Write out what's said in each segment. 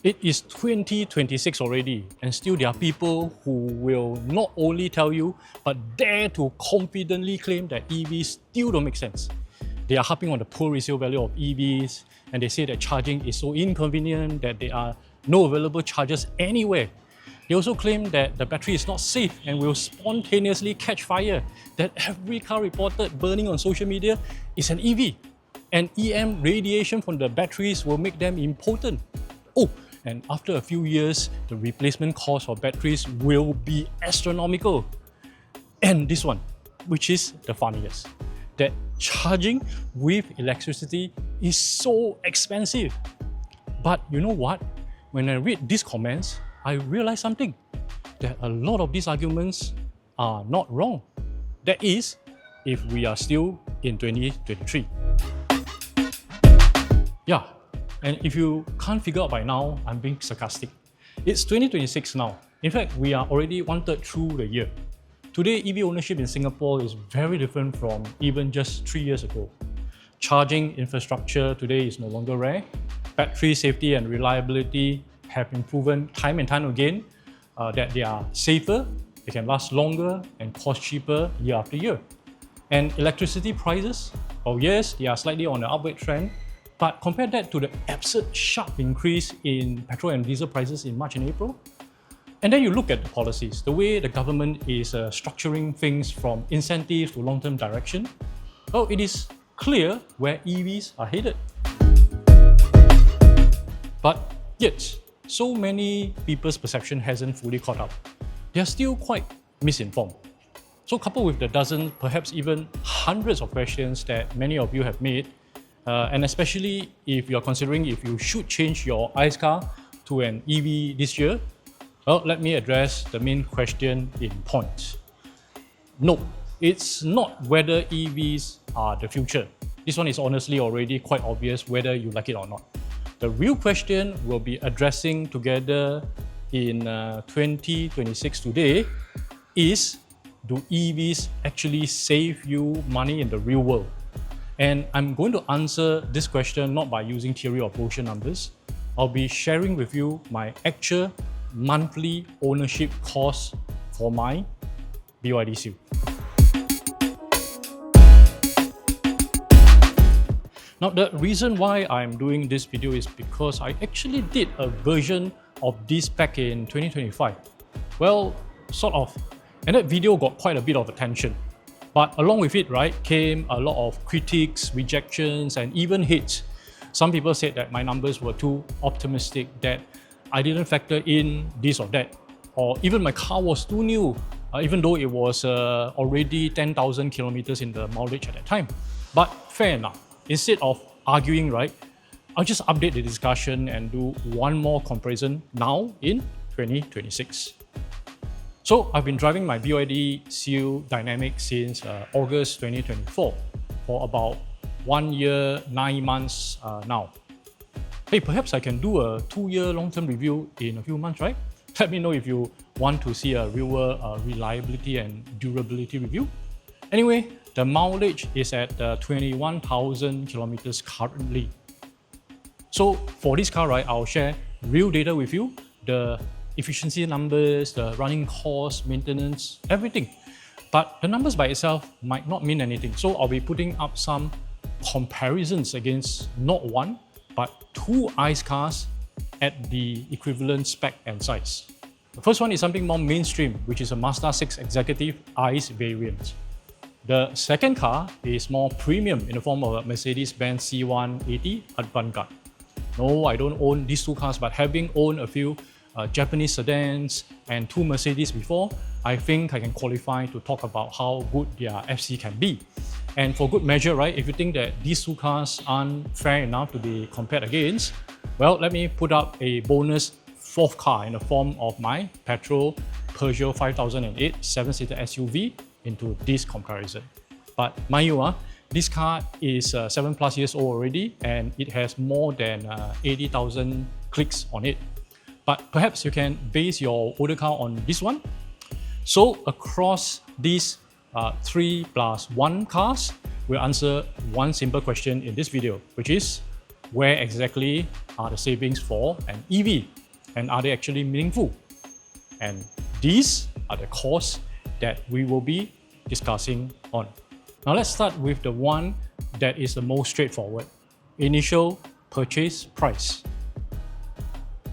It is 2026 already, and still there are people who will not only tell you, but dare to confidently claim that EVs still don't make sense. They are harping on the poor resale value of EVs, and they say that charging is so inconvenient that there are no available chargers anywhere. They also claim that the battery is not safe and will spontaneously catch fire, that every car reported burning on social media is an EV, and EM radiation from the batteries will make them impotent. Oh, and after a few years, the replacement cost of batteries will be astronomical. And this one, which is the funniest, that charging with electricity is so expensive. But you know what? When I read these comments, I realize something, that a lot of these arguments are not wrong. That is, if we are still in 2023. Yeah, and if you can't figure out by now, I'm being sarcastic. It's 2026 now. In fact, we are already 1/3 through the year. Today, EV ownership in Singapore is very different from even just 3 years ago. Charging infrastructure today is no longer rare. Battery safety and reliability have been proven time and time again that they are safer, they can last longer, and cost cheaper year after year. And electricity prices, oh yes, they are slightly on the upward trend, but compare that to the absurd sharp increase in petrol and diesel prices in March and April. And then you look at the policies, the way the government is structuring things from incentives to long-term direction. Oh, it is clear where EVs are headed. But yet, so many people's perception hasn't fully caught up. They are still quite misinformed. So coupled with the dozens, perhaps even hundreds of questions that many of you have made, and especially if you're considering if you should change your ICE car to an EV this year, well, let me address the main question in points. No, it's not whether EVs are the future. This one is honestly already quite obvious whether you like it or not. The real question we'll be addressing together in 2026 today is, do EVs actually save you money in the real world? And I'm going to answer this question not by using theory or brochure numbers. I'll be sharing with you my actual monthly ownership cost for my BYD Seal. Now, the reason why I'm doing this video is because I actually did a version of this back in 2025. Well, sort of. And that video got quite a bit of attention. But along with it, right, came a lot of critiques, rejections, and even hits. Some people said that my numbers were too optimistic, that I didn't factor in this or that, or even my car was too new, even though it was already 10,000 kilometers in the mileage at that time. But fair enough. Instead of arguing, right, I'll just update the discussion and do one more comparison now in 2026. So I've been driving my BYD Seal Dynamic since August 2024 for about 1 year, 9 months now. Hey, perhaps I can do a 2-year long-term review in a few months, right? Let me know if you want to see a real reliability and durability review. Anyway, the mileage is at 21,000 kilometers currently. So for this car, right, I'll share real data with you, the efficiency numbers, the running costs, maintenance, everything. But the numbers by itself might not mean anything. So I'll be putting up some comparisons against not one, but 2 ICE cars at the equivalent spec and size. The first one is something more mainstream, which is a Mazda 6 Executive ICE variant. The second car is more premium in the form of a Mercedes-Benz C180 Avantgarde. No, I don't own these 2 cars, but having owned a few Japanese sedans and 2 Mercedes before, I think I can qualify to talk about how good their FC can be. And for good measure, right, if you think that these 2 cars aren't fair enough to be compared against, well, let me put up a bonus 4th car in the form of my petrol Peugeot 5008 7-seater SUV into this comparison. But mind you, this car is 7+ years old already, and it has more than 80,000 clicks on it. But perhaps you can base your older car on this one. So across these 3+1 cars, we'll answer one simple question in this video, which is, where exactly are the savings for an EV, and are they actually meaningful? And these are the costs that we will be discussing on. Now let's start with the one that is the most straightforward: initial purchase price.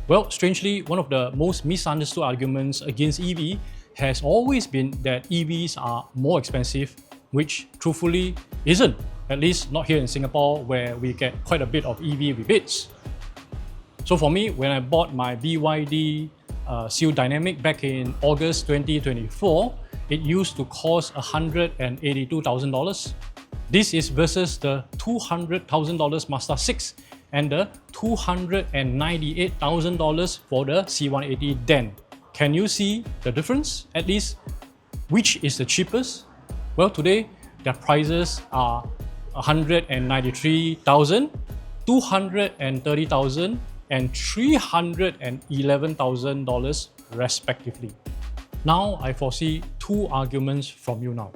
Well, strangely, one of the most misunderstood arguments against EV has always been that EVs are more expensive, which truthfully isn't, at least not here in Singapore, where we get quite a bit of EV rebates. So for me, when I bought my BYD Seal Dynamic back in August 2024, it used to cost $182,000. This is versus the $200,000 Mazda 6 and the $298,000 for the C180 then. Can you see the difference? At least, which is the cheapest? Well, today their prices are $193,000, $230,000, and $311,000 respectively. Now I foresee two arguments from you now.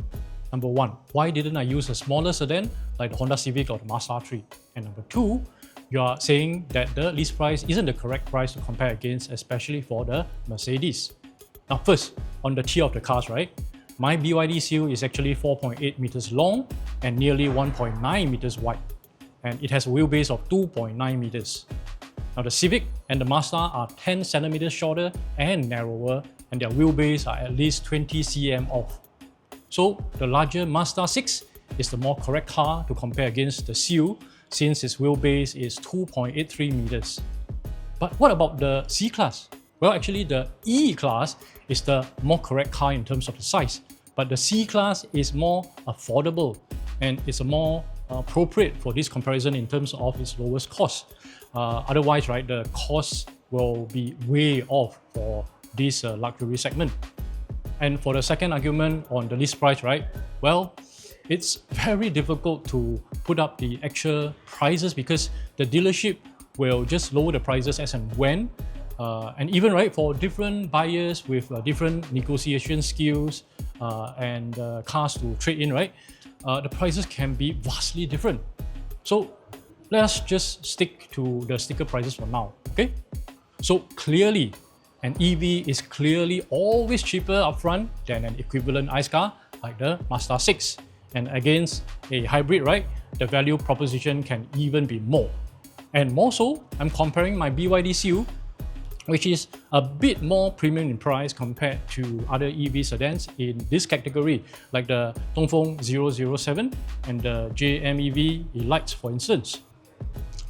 Number one, why didn't I use a smaller sedan like the Honda Civic or the Mazda 3? And number two, you are saying that the list price isn't the correct price to compare against, especially for the Mercedes. Now first, on the tier of the cars, right? My BYD Seal is actually 4.8 meters long and nearly 1.9 meters wide. And it has a wheelbase of 2.9 meters. Now the Civic and the Mazda are 10 centimeters shorter and narrower, and their wheelbase are at least 20 cm off. So the larger Mazda 6 is the more correct car to compare against the Seal, since its wheelbase is 2.83 meters. But what about the C-Class? Well, actually the E-Class is the more correct car in terms of the size, but the C-Class is more affordable and it's a more appropriate for this comparison in terms of its lowest cost. Otherwise, right, the cost will be way off for this luxury segment. And for the second argument on the list price, right, well, it's very difficult to put up the actual prices because the dealership will just lower the prices as and when. And even, right, for different buyers with different negotiation skills and cars to trade in, right, the prices can be vastly different. So let's just stick to the sticker prices for now, okay? So clearly, an EV is clearly always cheaper upfront than an equivalent ICE car like the Mazda 6. And against a hybrid, right, the value proposition can even be more. And more so, I'm comparing my BYD Seal, which is a bit more premium in price compared to other EV sedans in this category, like the Dongfeng 007 and the JMEV Elites, for instance.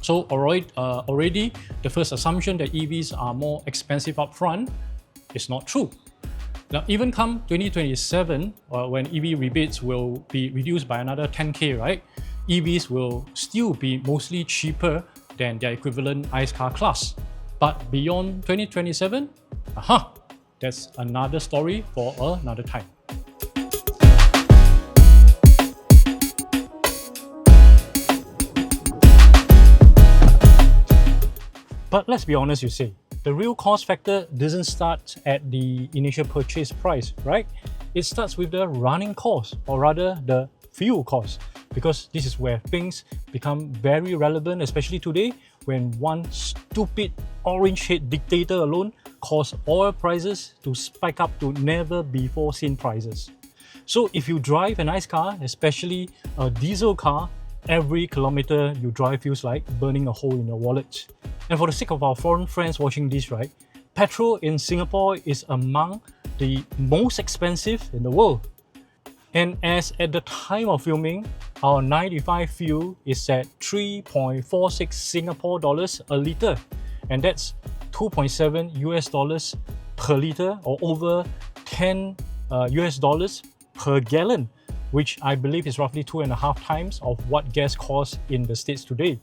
So already, the first assumption that EVs are more expensive upfront is not true. Now, even come 2027, when EV rebates will be reduced by another 10k, right? EVs will still be mostly cheaper than their equivalent ICE car class. But beyond 2027, that's another story for another time. But let's be honest, you say, the real cost factor doesn't start at the initial purchase price, right? It starts with the running cost, or rather the fuel cost, because this is where things become very relevant, especially today when one stupid orange-haired dictator alone caused oil prices to spike up to never before seen prices. So if you drive an ICE car, especially a diesel car, every kilometer you drive feels like burning a hole in your wallet. And for the sake of our foreign friends watching this, right, petrol in Singapore is among the most expensive in the world. And as at the time of filming, our 95 fuel is at 3.46 Singapore dollars a litre, and that's 2.7 US dollars per litre, or over 10 US dollars per gallon, which I believe is roughly 2.5 times of what gas costs in the States today.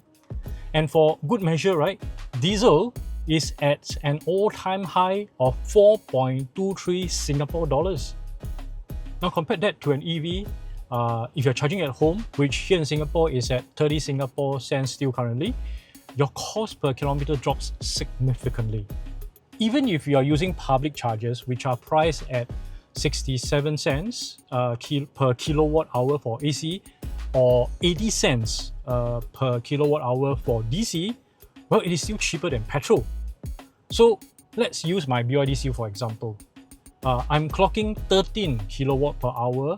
And for good measure, right, diesel is at an all-time high of 4.23 Singapore dollars. Now compare that to an EV, if you're charging at home, which here in Singapore is at 30 Singapore cents still currently, your cost per kilometer drops significantly. Even if you are using public chargers, which are priced at 67 cents per kilowatt hour for AC, or 80 cents per kilowatt hour for DC, well, it is still cheaper than petrol. So let's use my BYD Seal for example. I'm clocking 13 kilowatt per hour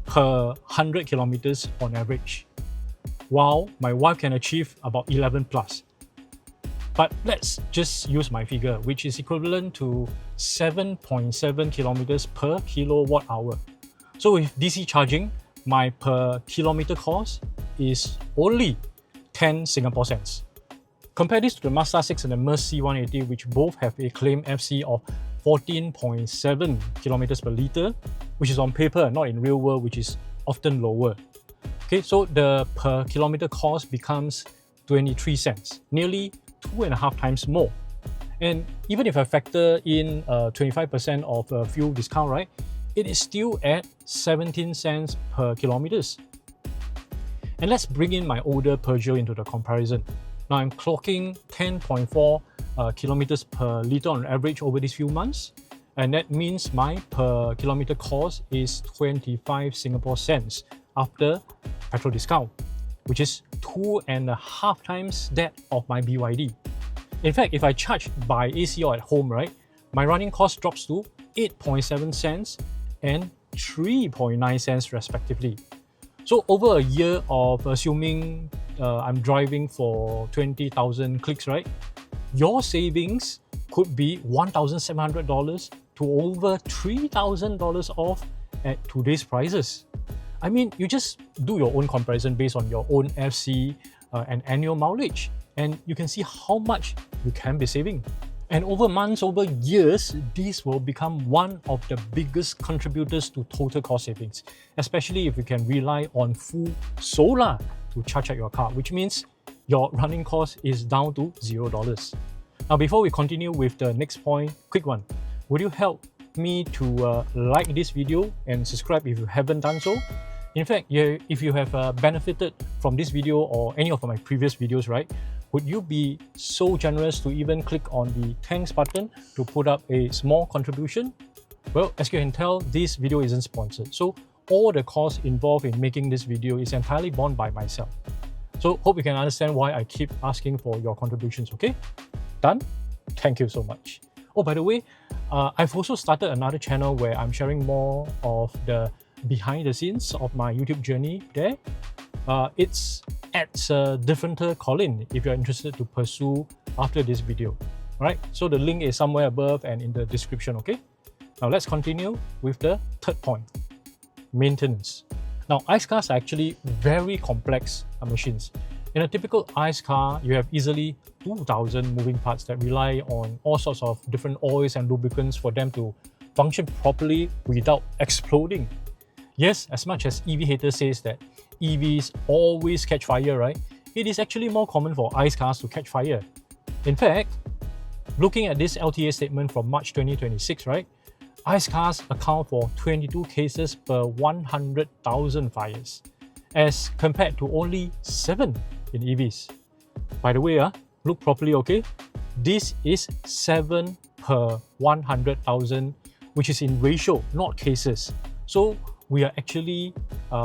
per 100 kilometers on average, while my wife can achieve about 11 plus. But let's just use my figure, which is equivalent to 7.7 kilometers per kilowatt hour. So with DC charging, my per kilometer cost is only 10 Singapore cents. Compare this to the Mazda 6 and the Merc C180, which both have a claimed FC of 14.7 kilometers per litre, which is on paper, not in real world, which is often lower. Okay, so the per kilometer cost becomes 23 cents, nearly 2.5 times more. And even if I factor in 25% of fuel discount, right, it is still at 17 cents per kilometers. And let's bring in my older Peugeot into the comparison. Now I'm clocking 10.4 kilometers per litre on average over these few months, and that means my per kilometer cost is 25 Singapore cents after petrol discount, which is 2.5 times that of my BYD. In fact, if I charge by AC or at home, right, my running cost drops to 8.7 cents and 3.9 cents respectively. So over a year of assuming I'm driving for 20,000 clicks, right, your savings could be $1,700 to over $3,000 off at today's prices. I mean, you just do your own comparison based on your own FC and annual mileage, and you can see how much you can be saving. And over months, over years, these will become one of the biggest contributors to total cost savings, especially if you can rely on full solar to charge at your car, which means your running cost is down to $0. Now, before we continue with the next point, quick one. Would you help me to like this video and subscribe if you haven't done so? In fact, if you have benefited from this video or any of my previous videos, right, would you be so generous to even click on the thanks button to put up a small contribution? Well, as you can tell, this video isn't sponsored, so all the costs involved in making this video is entirely borne by myself. So hope you can understand why I keep asking for your contributions, okay? Done? Thank you so much. Oh, by the way, I've also started another channel where I'm sharing more of the behind the scenes of my YouTube journey there. It's at Differenter Colin if you're interested to pursue after this video. Alright, so the link is somewhere above and in the description, okay? Now let's continue with the third point. Maintenance. Now, ICE cars are actually very complex machines. In a typical ICE car, you have easily 2,000 moving parts that rely on all sorts of different oils and lubricants for them to function properly without exploding. Yes, as much as EV haters says that EVs always catch fire, right? It is actually more common for ICE cars to catch fire. In fact, looking at this LTA statement from March 2026, right? ICE cars account for 22 cases per 100,000 fires, as compared to only 7 in EVs. By the way, look properly, okay? This is 7 per 100,000, which is in ratio, not cases. So we are actually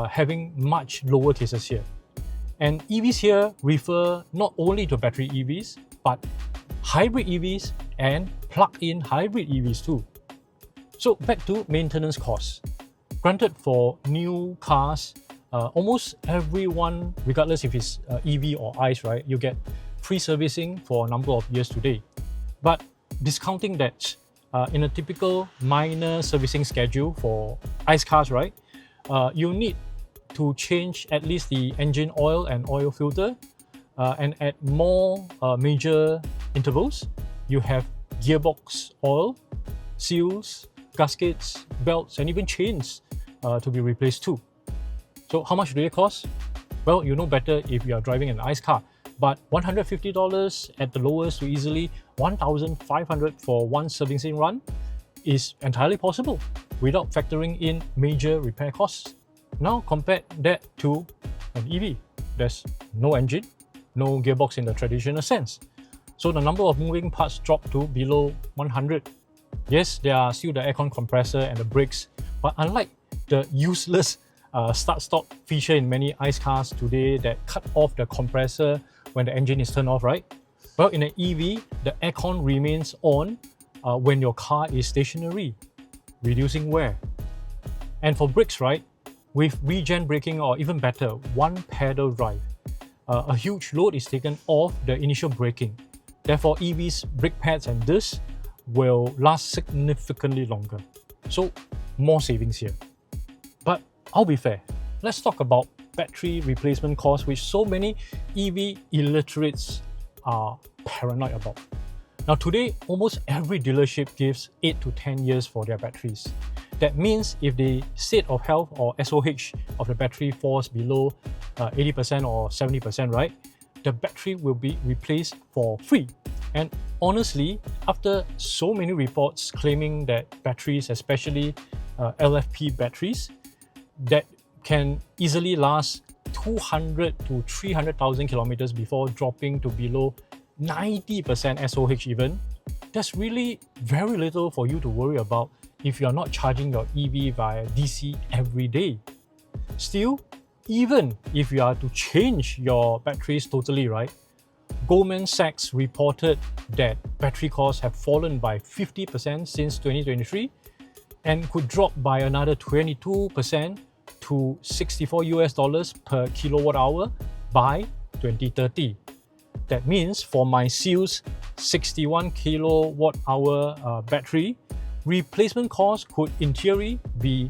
having much lower cases here. And EVs here refer not only to battery EVs, but hybrid EVs and plug-in hybrid EVs too. So back to maintenance costs. Granted, for new cars, almost everyone, regardless if it's EV or ICE, right, you get free servicing for a number of years today. But discounting that, in a typical minor servicing schedule for ICE cars, right, you need to change at least the engine oil and oil filter, and at more major intervals, you have gearbox oil, seals, gaskets, belts, and even chains to be replaced too. So how much do they cost? Well, you know better if you are driving an ICE car, but $150 at the lowest to easily $1,500 for one servicing run is entirely possible without factoring in major repair costs. Now compare that to an EV. There's no engine, no gearbox in the traditional sense. So the number of moving parts drop to below 100. Yes, there are still the aircon compressor and the brakes, but unlike the useless start-stop feature in many ICE cars today that cut off the compressor when the engine is turned off, right? Well, in an EV, the aircon remains on when your car is stationary, reducing wear. And for brakes, right, with regen braking or even better, one pedal drive, a huge load is taken off the initial braking. Therefore, EVs, brake pads and discs will last significantly longer. So, more savings here. But I'll be fair, let's talk about battery replacement costs, which so many EV illiterates are paranoid about. Now today, almost every dealership gives 8 to 10 years for their batteries. That means if the state of health or SOH of the battery falls below 80% or 70%, right, the battery will be replaced for free. And honestly, after so many reports claiming that batteries, especially LFP batteries, that can easily last 200 to 300,000 kilometers before dropping to below 90% SOH even, there's really very little for you to worry about if you're not charging your EV via DC every day. Still, even if you are to change your batteries totally, right, Goldman Sachs reported that battery costs have fallen by 50% since 2023 and could drop by another 22% to $64 per kilowatt hour by 2030. That means for my Seal's 61 kilowatt hour battery, replacement cost could in theory be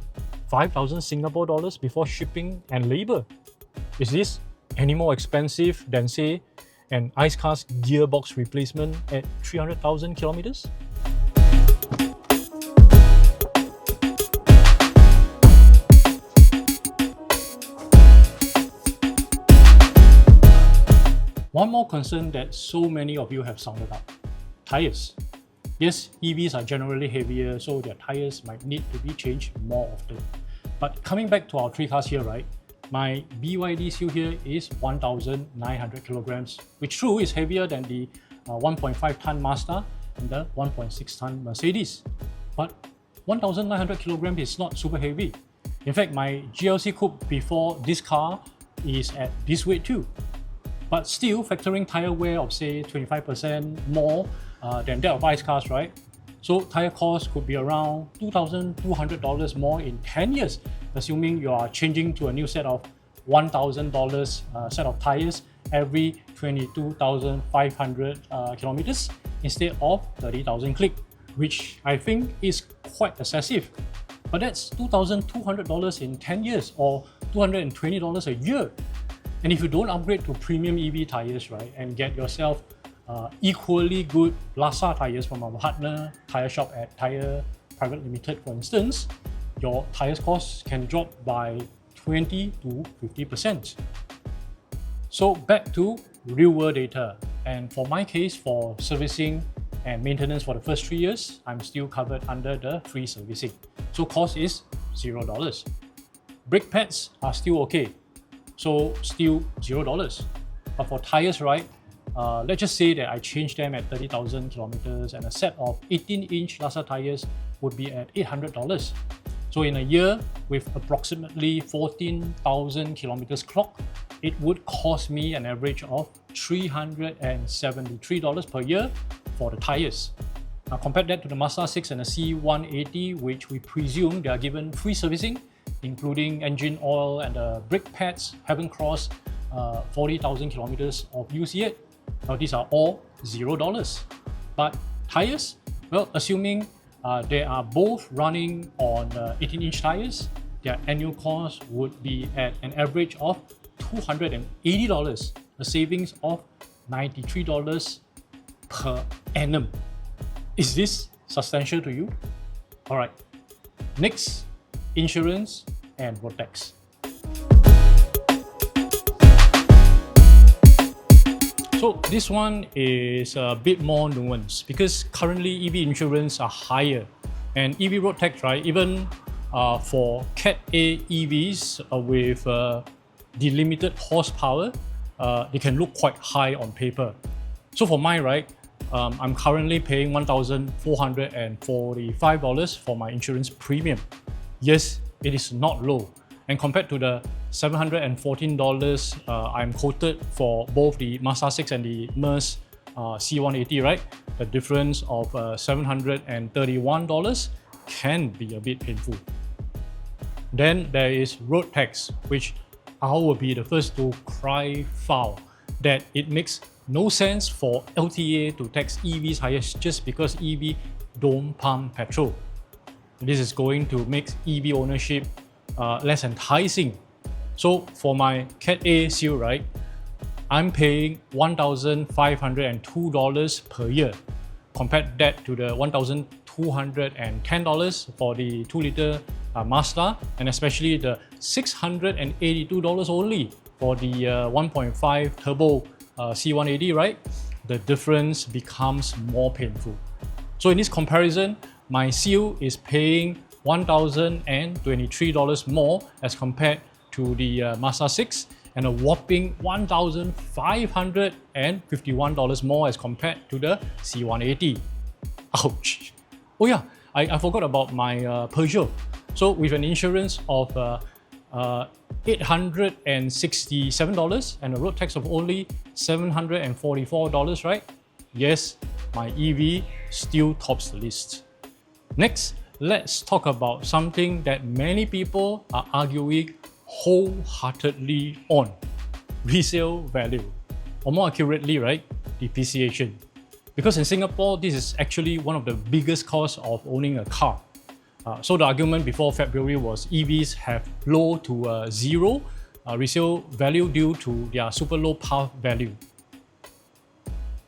5,000 Singapore dollars before shipping and labor. Is this any more expensive than, say, an ICE car's gearbox replacement at 300,000 kilometers? One more concern that so many of you have sounded out: tires. Yes, EVs are generally heavier, so their tires might need to be changed more often. But coming back to our three cars here, right, my BYD Seal here is 1,900 kilograms, which true is heavier than the 1.5 ton Mazda and the 1.6 ton Mercedes. But 1,900 kilograms is not super heavy. In fact, my GLC Coupe before this car is at this weight too. But still, factoring tire wear of say 25% more than that of ICE cars, right? So tire cost could be around $2,200 more in 10 years, assuming you are changing to a new set of $1,000 set of tires every 22,500 kilometers instead of 30,000 click, which I think is quite excessive. But that's $2,200 in 10 years or $220 a year. And if you don't upgrade to premium EV tires, right, and get yourself equally good Lhasa tires from our partner tire shop at Tire Private Limited, for instance, your tires costs can drop by 20 to 50%. So back to real world data. And for my case, for servicing and maintenance for the first 3 years, I'm still covered under the free servicing. So cost is $0. Brake pads are still okay. So still $0. But for tires, right, let's just say that I change them at 30,000 kilometers and a set of 18-inch Lhasa tires would be at $800. So in a year with approximately 14,000 kilometers clocked, it would cost me an average of $373 per year for the tires. Now compare that to the Mazda 6 and the C180, which we presume they are given free servicing, including engine oil, and the brake pads haven't crossed 40,000 kilometers of use yet. Now these are all $0. But tires, well, assuming they are both running on 18-inch tires, their annual cost would be at an average of $280, a savings of $93 per annum. Is this substantial to you? Alright, next, insurance and road tax. So this one is a bit more nuanced because currently EV insurance are higher, and EV road tax, right, even for Cat A EVs with delimited horsepower, they can look quite high on paper. So for mine, right, I'm currently paying $1,445 for my insurance premium. Yes, it is not low. And compared to the $714 I'm quoted for both the Mazda 6 and the Merc C180, right? The difference of $731 can be a bit painful. Then there is road tax, which I will be the first to cry foul that it makes no sense for LTA to tax EVs higher just because EV don't pump petrol. This is going to make EV ownership less enticing. So for my Cat A Seal, right, I'm paying $1,502 per year. Compare that to the $1,210 for the 2-liter Mazda, and especially the $682 only for the 1.5 turbo C180, right? The difference becomes more painful. So in this comparison, my Seal is paying $1,023 more as compared to the Mazda 6, and a whopping $1,551 more as compared to the C180. Ouch! Oh yeah, I forgot about my Peugeot. So with an insurance of $867 and a road tax of only $744, right? Yes, my EV still tops the list. Next, let's talk about something that many people are arguing wholeheartedly on: resale value, or more accurately, right, depreciation. Because in Singapore, this is actually one of the biggest costs of owning a car. So the argument before February was EVs have low to zero resale value due to their super low path value.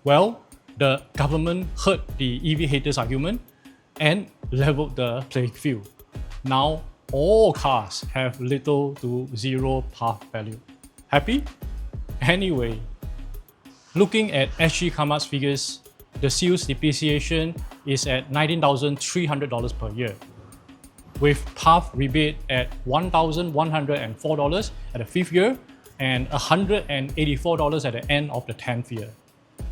Well, the government heard the EV haters' argument and leveled the playing field. Now, all cars have little to zero path value. Happy? Anyway, looking at SG Carmart's figures, the Seal's depreciation is at $19,300 per year, with path rebate at $1,104 at the 5th year and $184 at the end of the 10th year.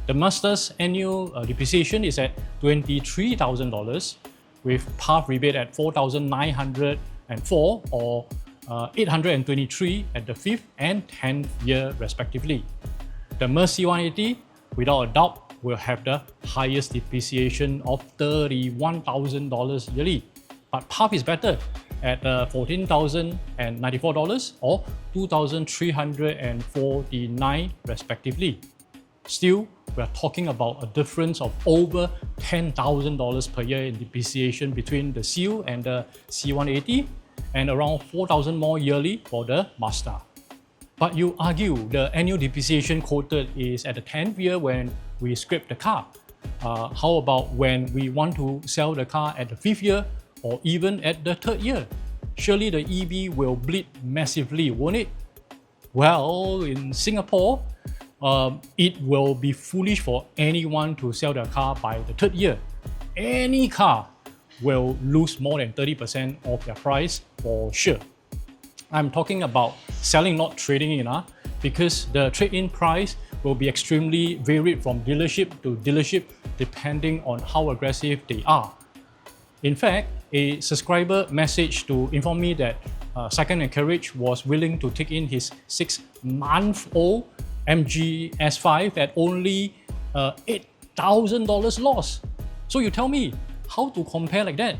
The Mazda's annual depreciation is at $23,000, with path rebate at $4,904 or $823 at the 5th and 10th year respectively. The Merc C180, without a doubt, will have the highest depreciation of $31,000 yearly. But path is better at $14,094 or $2,349 respectively. Still, we are talking about a difference of over $10,000 per year in depreciation between the Seal and the C180, and around $4,000 more yearly for the Mazda. But you argue the annual depreciation quoted is at the 10th year when we scrap the car. How about when we want to sell the car at the 5th year or even at the 3rd year? Surely the EV will bleed massively, won't it? Well, in Singapore, it will be foolish for anyone to sell their car by the 3rd year. Any car will lose more than 30% of their price for sure. I'm talking about selling, not trading in, because the trade-in price will be extremely varied from dealership to dealership depending on how aggressive they are. In fact, a subscriber messaged to inform me that Second & Carriage was willing to take in his 6-month-old MG S5 at only $8,000 loss. So you tell me, how to compare like that?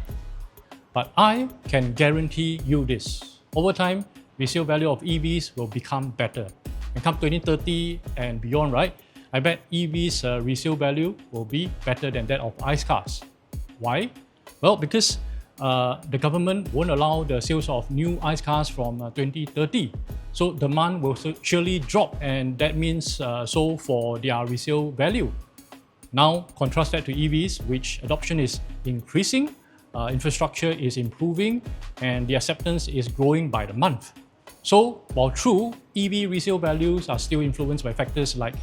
But I can guarantee you this: over time, resale value of EVs will become better. And come 2030 and beyond, right? I bet EVs resale value will be better than that of ICE cars. Why? Well, because the government won't allow the sales of new ICE cars from 2030. So demand will surely drop, and that means so for their resale value. Now, contrast that to EVs, which adoption is increasing, infrastructure is improving, and the acceptance is growing by the month. So, while true, EV resale values are still influenced by factors like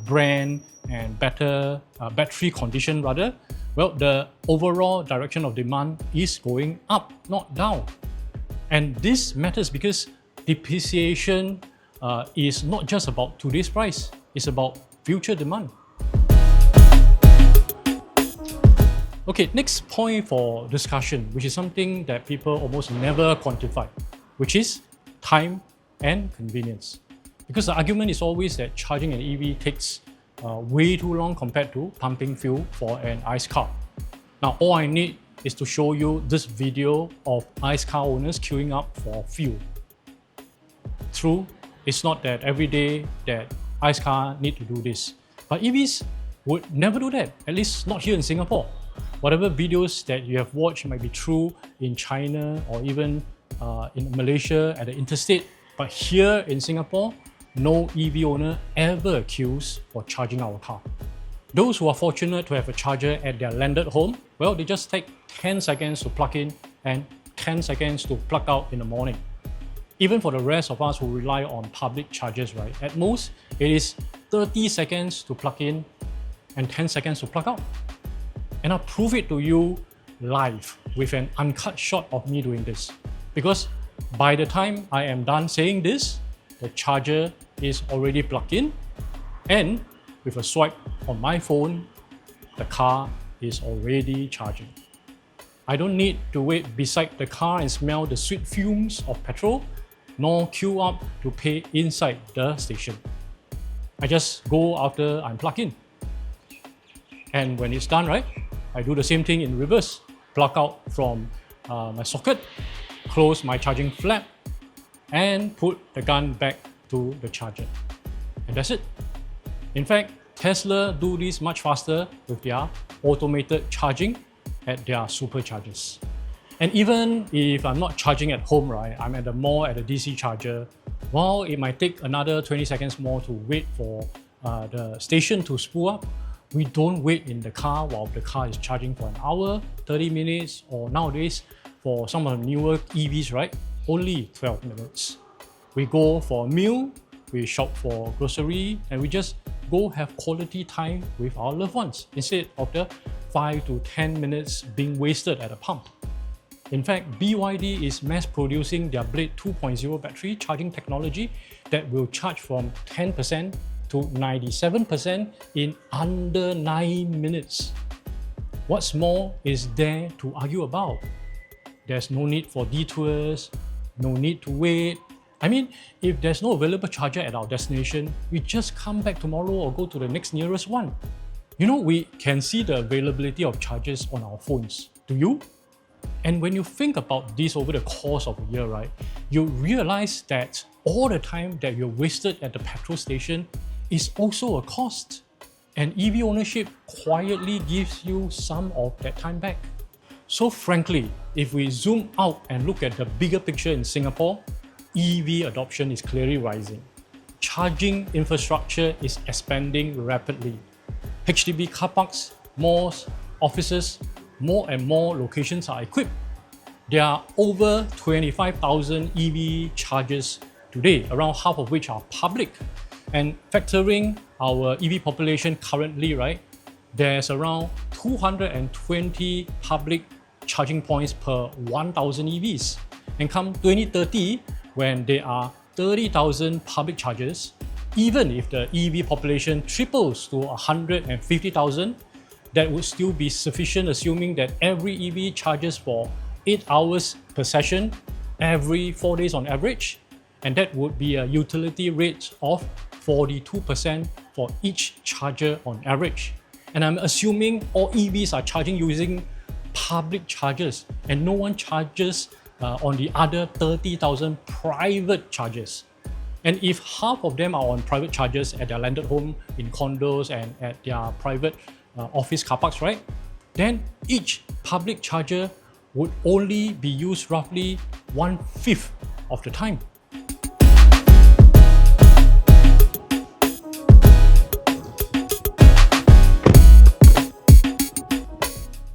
brand and better battery condition rather, well, the overall direction of demand is going up, not down. And this matters because depreciation is not just about today's price, it's about future demand. Okay, next point for discussion, which is something that people almost never quantify, which is time and convenience. Because the argument is always that charging an EV takes way too long compared to pumping fuel for an ICE car. Now, all I need is to show you this video of ICE car owners queuing up for fuel. True, it's not that every day that ICE car need to do this, but EVs would never do that, at least not here in Singapore. Whatever videos that you have watched might be true in China or even in Malaysia at the interstate, but here in Singapore, no EV owner ever queues for charging our car. Those who are fortunate to have a charger at their landed home, well, they just take 10 seconds to plug in and 10 seconds to plug out in the morning. Even for the rest of us who rely on public chargers, right, at most, it is 30 seconds to plug in and 10 seconds to plug out. And I'll prove it to you live with an uncut shot of me doing this. Because by the time I am done saying this, the charger is already plugged in, and with a swipe on my phone, the car is already charging. I don't need to wait beside the car and smell the sweet fumes of petrol, nor queue up to pay inside the station. I just go after I'm plugged in. And when it's done, right, I do the same thing in reverse. Plug out from my socket, close my charging flap, and put the gun back to the charger. And that's it. In fact, Tesla do this much faster with their automated charging at their superchargers. And even if I'm not charging at home, right, I'm at the mall at a DC charger, well, it might take another 20 seconds more to wait for the station to spool up. We don't wait in the car while the car is charging for an hour, 30 minutes, or nowadays, for some of the newer EVs, right, only 12 minutes. We go for a meal, we shop for grocery, and we just go have quality time with our loved ones instead of the 5 to 10 minutes being wasted at a pump. In fact, BYD is mass producing their Blade 2.0 battery charging technology that will charge from 10% to 97% in under 9 minutes. What's more is there to argue about? There's no need for detours, no need to wait. I mean, if there's no available charger at our destination, we just come back tomorrow or go to the next nearest one. You know, we can see the availability of chargers on our phones. Do you? And when you think about this over the course of a year, right, you realize that all the time that you're wasted at the petrol station is also a cost. And EV ownership quietly gives you some of that time back. So frankly, if we zoom out and look at the bigger picture in Singapore, EV adoption is clearly rising. Charging infrastructure is expanding rapidly. HDB car parks, malls, offices, more and more locations are equipped. There are over 25,000 EV chargers today, around half of which are public. And factoring our EV population currently, right, there's around 220 public charging points per 1,000 EVs. And come 2030, when there are 30,000 public chargers, even if the EV population triples to 150,000, that would still be sufficient, assuming that every EV charges for 8 hours per session, every 4 days on average, and that would be a utility rate of 42% for each charger on average. And I'm assuming all EVs are charging using public chargers, and no one charges on the other 30,000 private chargers. And if half of them are on private chargers at their landed home, in condos, and at their private office car parks, right? Then each public charger would only be used roughly 1/5 of the time.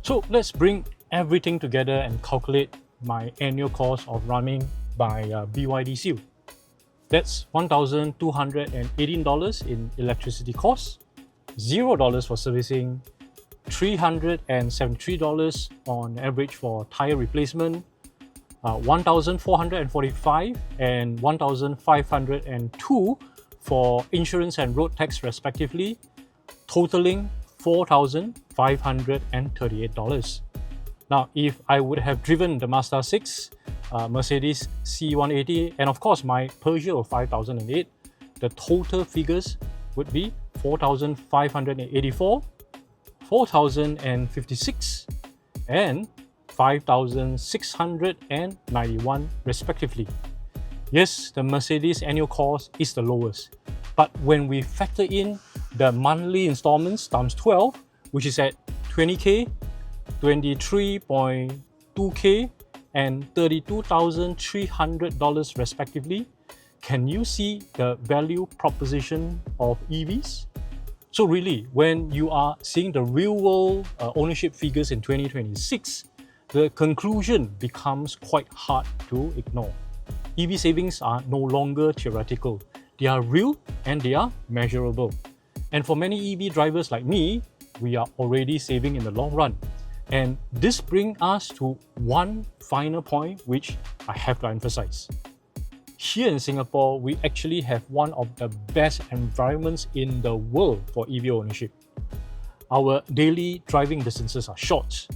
So let's bring everything together and calculate my annual cost of running by BYD Seal. That's $1,218 in electricity costs, $0 for servicing, $373 on average for tire replacement, $1,445 and $1,502 for insurance and road tax respectively, totaling $4,538. Now, if I would have driven the Mazda 6, Mercedes C180, and of course my Peugeot 5008, the total figures would be 4,584, 4,056, and 5,691 respectively. Yes, the Mercedes annual cost is the lowest, but when we factor in the monthly installments times 12, which is at 20k, 23.2k, and $32,300 respectively, can you see the value proposition of EVs? So really, when you are seeing the real-world ownership figures in 2026, the conclusion becomes quite hard to ignore. EV savings are no longer theoretical. They are real and they are measurable. And for many EV drivers like me, we are already saving in the long run. And this brings us to one final point which I have to emphasize. Here in Singapore, we actually have one of the best environments in the world for EV ownership. Our daily driving distances are short.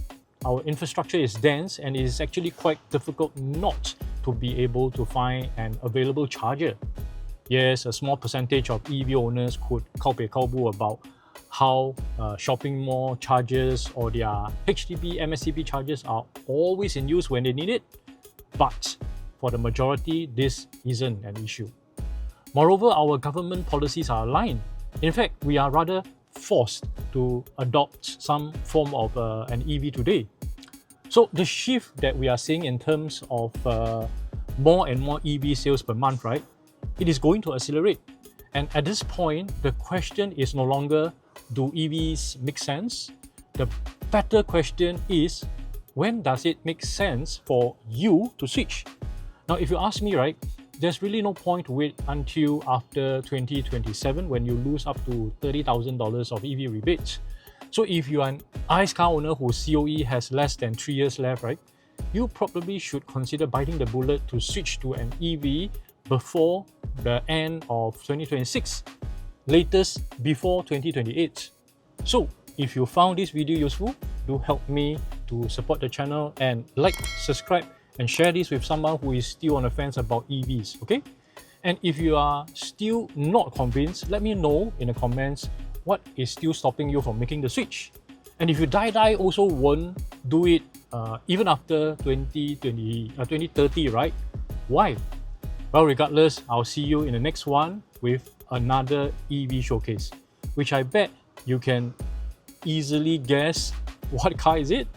Our infrastructure is dense and it is actually quite difficult not to be able to find an available charger. Yes, a small percentage of EV owners could kaubu about how shopping mall chargers or their HDB, MSCB chargers are always in use when they need it, but for the majority, this isn't an issue. Moreover, our government policies are aligned. In fact, we are rather forced to adopt some form of an EV today. So the shift that we are seeing in terms of more and more EV sales per month, right? It is going to accelerate. And at this point, the question is no longer, do EVs make sense? The better question is, when does it make sense for you to switch? Now, if you ask me, right, there's really no point to wait until after 2027 when you lose up to $30,000 of EV rebates. So if you are an ICE car owner whose COE has less than 3 years left, right, you probably should consider biting the bullet to switch to an EV before the end of 2026, latest before 2028. So if you found this video useful, do help me to support the channel and like, subscribe, and share this with someone who is still on the fence about EVs, okay? And if you are still not convinced, let me know in the comments what is still stopping you from making the switch. And if you die also won't do it even after 2030, right? Why? Well, regardless, I'll see you in the next one with another EV showcase, which I bet you can easily guess what car is it.